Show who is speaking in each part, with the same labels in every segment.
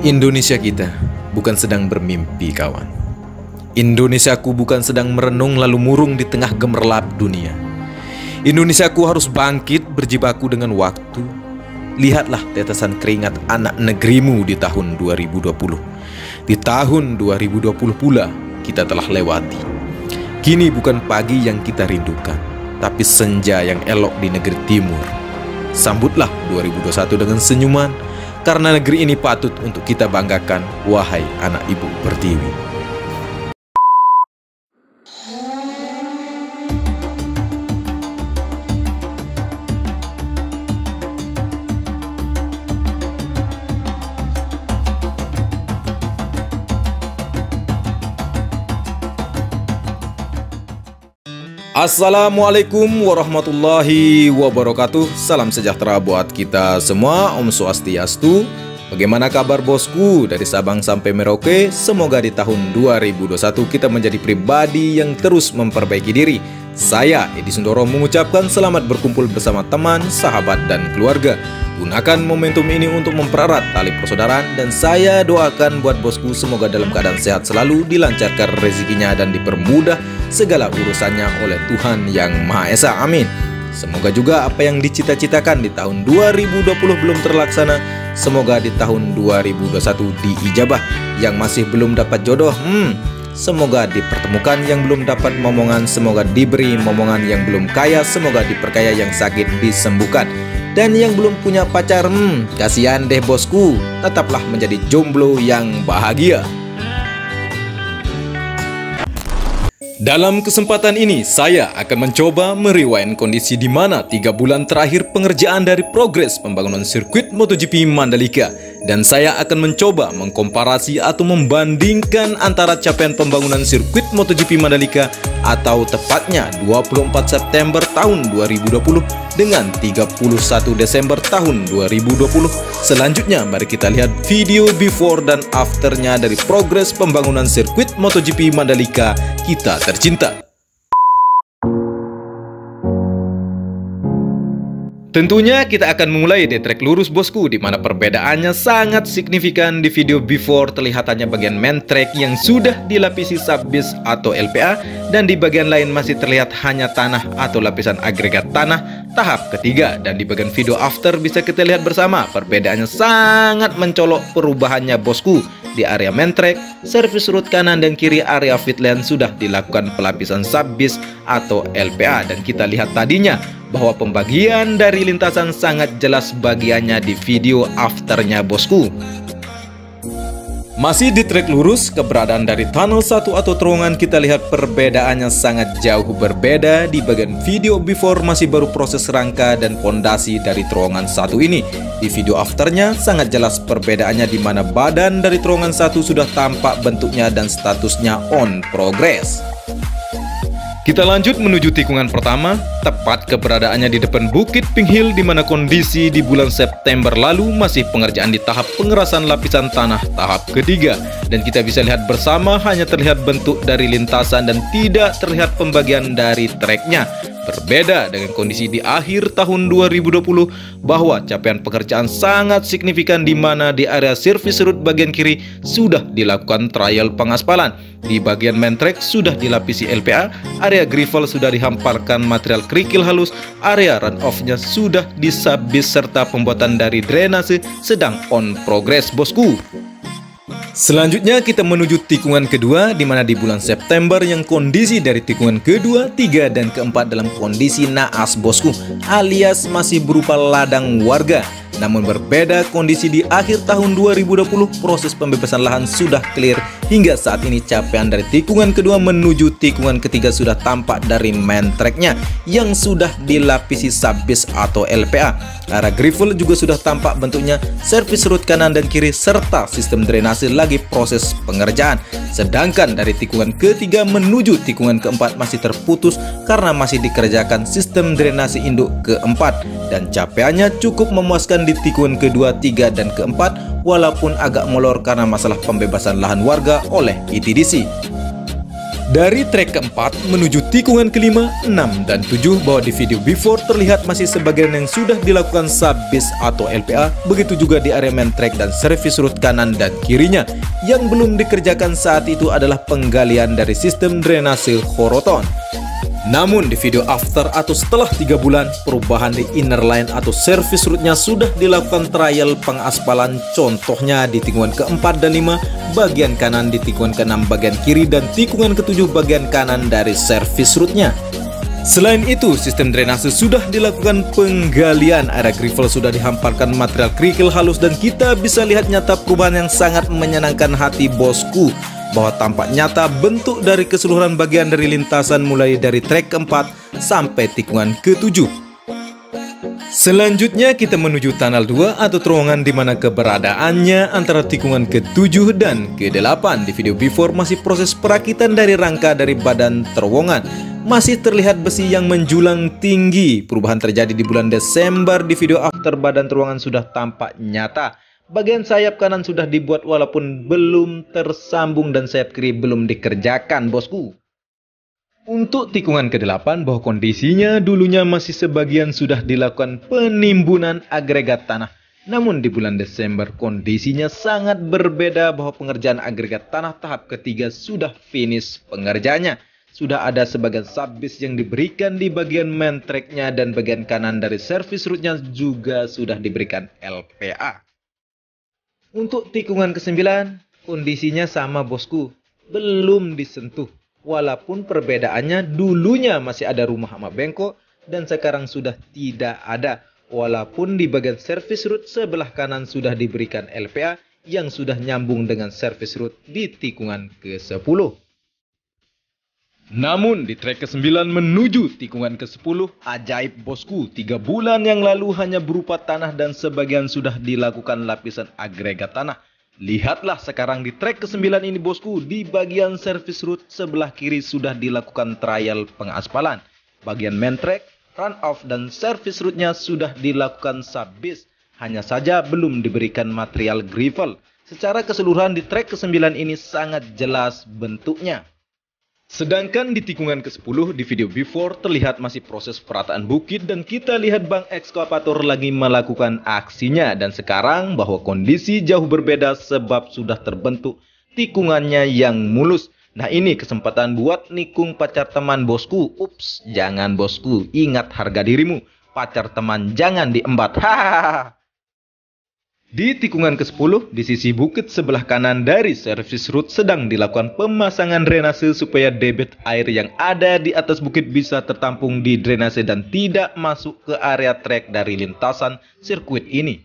Speaker 1: Indonesia kita bukan sedang bermimpi, kawan. Indonesiaku bukan sedang merenung lalu murung di tengah gemerlap dunia. Indonesiaku harus bangkit berjibaku dengan waktu. Lihatlah tetesan keringat anak negerimu di tahun 2020. Di tahun 2020 pula kita telah lewati. Kini bukan pagi yang kita rindukan, tapi senja yang elok di negeri timur. Sambutlah 2021 dengan senyuman, karena negeri ini patut untuk kita banggakan, wahai anak ibu pertiwi. Assalamualaikum warahmatullahi wabarakatuh. Salam sejahtera buat kita semua. Om Swastiastu. Bagaimana kabar bosku dari Sabang sampai Merauke? Semoga di tahun 2021 kita menjadi pribadi yang terus memperbaiki diri. Saya Edi Sundoro mengucapkan selamat berkumpul bersama teman, sahabat, dan keluarga. Gunakan momentum ini untuk mempererat tali persaudaraan, dan saya doakan buat bosku semoga dalam keadaan sehat selalu, dilancarkan rezekinya dan dipermudah segala urusannya oleh Tuhan Yang Maha Esa. Amin. Semoga juga apa yang dicita-citakan di tahun 2020 belum terlaksana, semoga di tahun 2021 diijabah. Yang masih belum dapat jodoh, semoga dipertemukan. Yang belum dapat momongan, semoga diberi momongan. Yang belum kaya, semoga diperkaya. Yang sakit disembuhkan. Dan yang belum punya pacar, kasihan deh bosku, tetaplah menjadi jomblo yang bahagia. Dalam kesempatan ini, saya akan mencoba merewind kondisi di mana 3 bulan terakhir pengerjaan dari progres pembangunan sirkuit MotoGP Mandalika. Dan saya akan mencoba mengkomparasi atau membandingkan antara capaian pembangunan sirkuit MotoGP Mandalika atau tepatnya 24 September tahun 2020 dengan 31 Desember tahun 2020. Selanjutnya, mari kita lihat video before dan afternya dari progres pembangunan sirkuit MotoGP Mandalika kita tercinta. Tentunya kita akan memulai di trek lurus bosku, di mana perbedaannya sangat signifikan. Di video before terlihat hanya bagian main track yang sudah dilapisi subbase atau LPA, dan di bagian lain masih terlihat hanya tanah atau lapisan agregat tanah tahap ketiga. Dan di bagian video after bisa kita lihat bersama perbedaannya sangat mencolok perubahannya bosku. Di area main track, servis root kanan dan kiri area pitland sudah dilakukan pelapisan subbase atau LPA, dan kita lihat tadinya bahwa pembagian dari lintasan sangat jelas bagiannya di video afternya bosku. Masih di trek lurus, keberadaan dari tunnel 1 atau terowongan kita lihat perbedaannya sangat jauh berbeda. Di bagian video before masih baru proses rangka dan pondasi dari terowongan 1 ini. Di video afternya sangat jelas perbedaannya, di mana badan dari terowongan 1 sudah tampak bentuknya dan statusnya on progress. Kita lanjut menuju tikungan pertama, tepat keberadaannya di depan Bukit Pink Hill, di mana kondisi di bulan September lalu masih pengerjaan di tahap pengerasan lapisan tanah tahap ketiga. Dan kita bisa lihat bersama hanya terlihat bentuk dari lintasan dan tidak terlihat pembagian dari treknya. Berbeda dengan kondisi di akhir tahun 2020 bahwa capaian pekerjaan sangat signifikan, di mana di area service road bagian kiri sudah dilakukan trial pengaspalan. Di bagian main track sudah dilapisi LPA, area gravel sudah dihamparkan material kerikil halus, area runoff-nya sudah disabis serta pembuatan dari drainase sedang on progress bosku. Selanjutnya kita menuju tikungan kedua, di mana di bulan September yang kondisi dari tikungan kedua, 3, dan keempat dalam kondisi naas bosku, alias masih berupa ladang warga. Namun berbeda kondisi di akhir tahun 2020, proses pembebasan lahan sudah clear. Hingga saat ini capaian dari tikungan kedua menuju tikungan ketiga sudah tampak dari main tracknya yang sudah dilapisi subbase atau LPA. Area gravel juga sudah tampak bentuknya, servis root kanan dan kiri, serta sistem drainase lagi proses pengerjaan. Sedangkan dari tikungan ketiga menuju tikungan keempat masih terputus karena masih dikerjakan sistem drainase induk keempat. Dan capaiannya cukup memuaskan di tikungan kedua, 3, dan keempat, walaupun agak molor karena masalah pembebasan lahan warga oleh ITDC. Dari trek keempat menuju tikungan kelima, 6, dan 7 bahwa di video before terlihat masih sebagian yang sudah dilakukan sub-bis atau LPA, begitu juga di area main track dan servis root kanan dan kirinya. Yang belum dikerjakan saat itu adalah penggalian dari sistem drainase Horoton. Namun di video after atau setelah 3 bulan, perubahan di inner line atau service route-nya sudah dilakukan trial pengaspalan, contohnya di tikungan keempat dan 5 bagian kanan, di tikungan ke-6 bagian kiri, dan tikungan ke-7 bagian kanan dari service route-nya. Selain itu, sistem drainase sudah dilakukan penggalian, area gravel sudah dihamparkan material kerikil halus, dan kita bisa lihat nyata perubahan yang sangat menyenangkan hati bosku, bahwa tampak nyata bentuk dari keseluruhan bagian dari lintasan mulai dari trek keempat sampai tikungan ke-7. Selanjutnya kita menuju tunnel 2 atau terowongan di mana keberadaannya antara tikungan ke-7 dan ke-8. Di video before masih proses perakitan dari rangka dari badan terowongan. Masih terlihat besi yang menjulang tinggi. Perubahan terjadi di bulan Desember. Di video after badan terowongan sudah tampak nyata. Bagian sayap kanan sudah dibuat walaupun belum tersambung dan sayap kiri belum dikerjakan bosku. Untuk tikungan ke-8 bahwa kondisinya dulunya masih sebagian sudah dilakukan penimbunan agregat tanah. Namun di bulan Desember kondisinya sangat berbeda bahwa pengerjaan agregat tanah tahap ketiga sudah finish pengerjaannya. Sudah ada sebagian sub-bis yang diberikan di bagian main track-nya dan bagian kanan dari service route-nya juga sudah diberikan LPA. Untuk tikungan ke-9, kondisinya sama bosku, belum disentuh. Walaupun perbedaannya dulunya masih ada rumah sama bengkok dan sekarang sudah tidak ada. Walaupun di bagian service route sebelah kanan sudah diberikan LPA yang sudah nyambung dengan service route di tikungan ke-10. Namun di trek ke-9 menuju tikungan ke-10, ajaib bosku, 3 bulan yang lalu hanya berupa tanah dan sebagian sudah dilakukan lapisan agregat tanah. Lihatlah sekarang di trek ke-9 ini bosku, di bagian service route sebelah kiri sudah dilakukan trial pengaspalan. Bagian main track, run off dan service route-nya sudah dilakukan sub-bis. Hanya saja belum diberikan material gravel. Secara keseluruhan di trek ke-9 ini sangat jelas bentuknya. Sedangkan di tikungan ke-10 di video before terlihat masih proses perataan bukit dan kita lihat bang ekskavator lagi melakukan aksinya, dan sekarang bahwa kondisi jauh berbeda sebab sudah terbentuk tikungannya yang mulus. Nah ini kesempatan buat nikung pacar teman bosku. Ups, jangan bosku, ingat harga dirimu. Pacar teman jangan diembat. Hahaha. Di tikungan ke-10, di sisi bukit sebelah kanan dari service route sedang dilakukan pemasangan drainase supaya debit air yang ada di atas bukit bisa tertampung di drainase dan tidak masuk ke area trek dari lintasan sirkuit ini.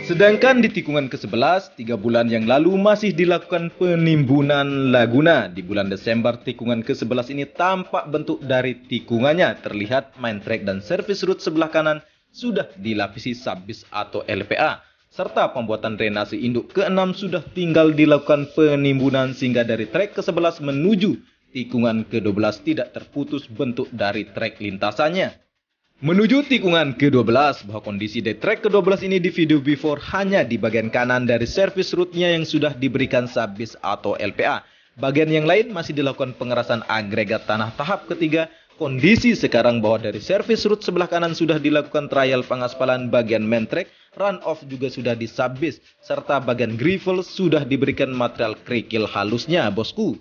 Speaker 1: Sedangkan di tikungan ke-11, 3 bulan yang lalu masih dilakukan penimbunan laguna. Di bulan Desember, tikungan ke-11 ini tampak bentuk dari tikungannya. Terlihat main track dan service route sebelah kanan sudah dilapisi sub-bis atau LPA. Serta pembuatan drainase induk ke-6 sudah tinggal dilakukan penimbunan sehingga dari trek ke-11 menuju tikungan ke-12 tidak terputus bentuk dari trek lintasannya. Menuju tikungan ke-12, bahwa kondisi di trek ke-12 ini di video before hanya di bagian kanan dari service route-nya yang sudah diberikan sub-bis atau LPA. Bagian yang lain masih dilakukan pengerasan agregat tanah tahap ketiga. Kondisi sekarang bahwa dari service route sebelah kanan sudah dilakukan trial pengaspalan, bagian main track, run off juga sudah di sub-bis, serta bagian gravel sudah diberikan material kerikil halusnya bosku.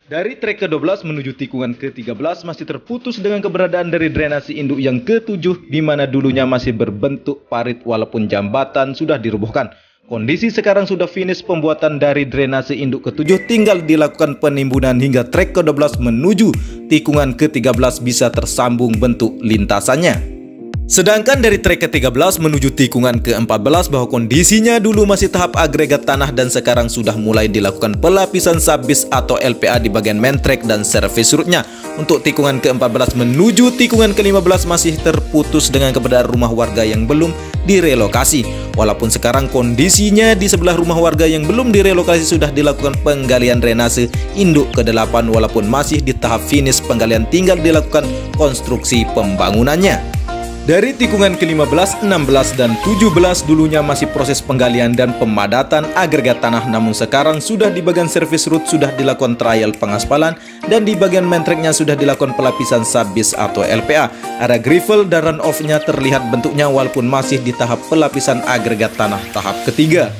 Speaker 1: Dari trek ke-12 menuju tikungan ke-13 masih terputus dengan keberadaan dari drainase induk yang ke-7 di mana dulunya masih berbentuk parit walaupun jambatan sudah dirobohkan. Kondisi sekarang sudah finish pembuatan dari drainase induk ke-7, tinggal dilakukan penimbunan hingga trek ke-12 menuju tikungan ke-13 bisa tersambung bentuk lintasannya. Sedangkan dari trek ke-13 menuju tikungan ke-14 bahwa kondisinya dulu masih tahap agregat tanah dan sekarang sudah mulai dilakukan pelapisan sub-bis atau LPA di bagian main track dan service route-nya. Untuk tikungan ke-14 menuju tikungan ke-15 masih terputus dengan keberadaan rumah warga yang belum direlokasi. Walaupun sekarang kondisinya di sebelah rumah warga yang belum direlokasi sudah dilakukan penggalian drainase induk ke-8 walaupun masih di tahap finish penggalian, tinggal dilakukan konstruksi pembangunannya. Dari tikungan ke-15, 16, dan 17 dulunya masih proses penggalian dan pemadatan agregat tanah, namun sekarang sudah di bagian service road sudah dilakukan trial pengaspalan dan di bagian mentreknya sudah dilakukan pelapisan subis atau LPA. Ada gravel dan runoff-nya terlihat bentuknya walaupun masih di tahap pelapisan agregat tanah tahap ketiga.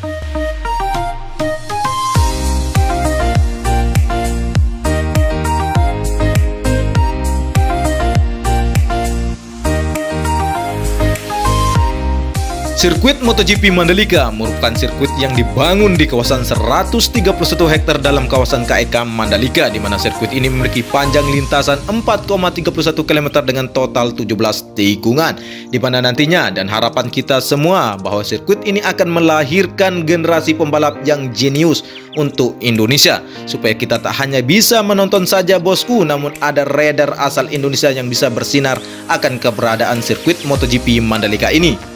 Speaker 1: Sirkuit MotoGP Mandalika merupakan sirkuit yang dibangun di kawasan 131 hektar dalam kawasan KEK Mandalika, di mana sirkuit ini memiliki panjang lintasan 4,31 km dengan total 17 tikungan, di mana nantinya dan harapan kita semua bahwa sirkuit ini akan melahirkan generasi pembalap yang jenius untuk Indonesia, supaya kita tak hanya bisa menonton saja bosku, namun ada rider asal Indonesia yang bisa bersinar akan keberadaan sirkuit MotoGP Mandalika ini.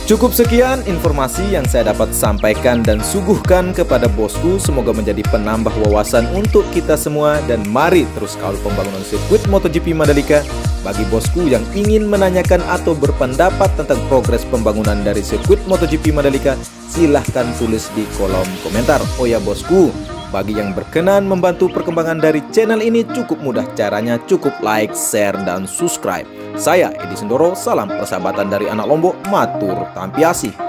Speaker 1: Cukup sekian informasi yang saya dapat sampaikan dan suguhkan kepada bosku. Semoga menjadi penambah wawasan untuk kita semua, dan mari terus kawal pembangunan sirkuit MotoGP Mandalika. Bagi bosku yang ingin menanyakan atau berpendapat tentang progres pembangunan dari sirkuit MotoGP Mandalika, silahkan tulis di kolom komentar. Oh ya bosku, bagi yang berkenan membantu perkembangan dari channel ini cukup mudah caranya, cukup like, share, dan subscribe. Saya Edi Sendoro, salam persahabatan dari anak Lombok, matur tampiasi.